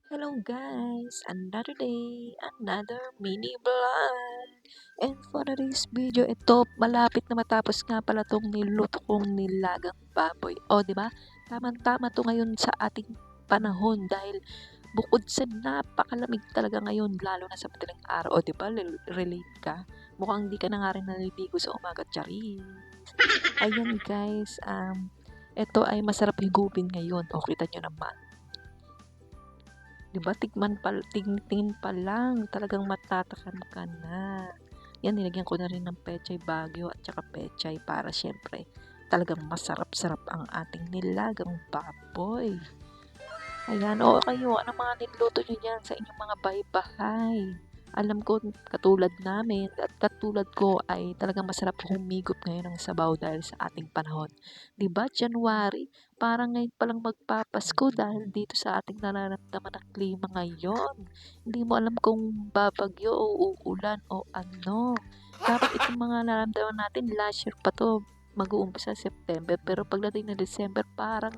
Hello guys! Another day, another mini vlog. And for this video, ito, malapit na matapos nga pala itong niluto kong nilagang baboy. O, di ba? Tamang-tama to ngayon sa ating panahon dahil bukod sa napakalamig talaga ngayon, lalo na sa madaling araw. O, di ba? Relate ka? Mukhang di ka na nga rin naliligo sa umaga, charis. Ayan guys, ito ay masarap higupin ngayon. O, kita nyo naman. 'Di ba tingin pa lang talagang matatakam ka na. Yan, nilagyan ko na rin ng pechay Baguio at saka pechay para siyempre talagang masarap-sarap ang ating nilagang baboy. Ayan, oo kayo, ano mga niluto nyo diyan sa inyong mga bahay-bahay? Alam ko katulad namin at katulad ko ay talagang masarap humigop ngayon ng sabaw dahil sa ating panahon. 'Di ba January, parang ngayon pa lang magpapasko dahil dito sa ating nararamdaman na klima ngayon. Hindi mo alam kung babagyo o uulan o ano. Dapat itong mga nararamdaman natin last year pa 'to, mag-uumpisa September, pero pagdating ng December parang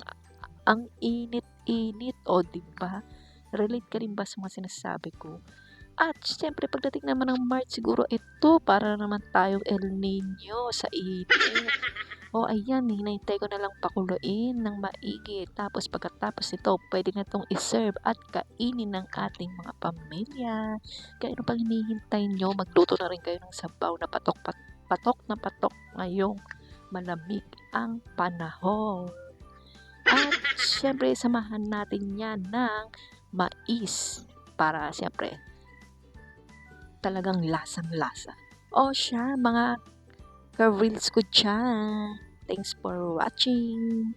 ang init-init, o 'di ba? Relate ka rin ba sa mga sinasabi ko? At siyempre pagdating naman ng March siguro ito para naman tayong El Nino sa init. O ayan, hinahintay ko na lang pakuluin ng maigi. Tapos pagkatapos nito, pwede na itong iserve at kainin ng ating mga pamilya. Kaya ano pang hinihintay nyo? Magluto na rin kayo ng sabaw na patok na patok ngayong malamig ang panahon. At siyempre samahan natin yan ng mais para siyempre talagang lasang-lasa. O siya, mga ka-reels ko dyan. Thanks for watching.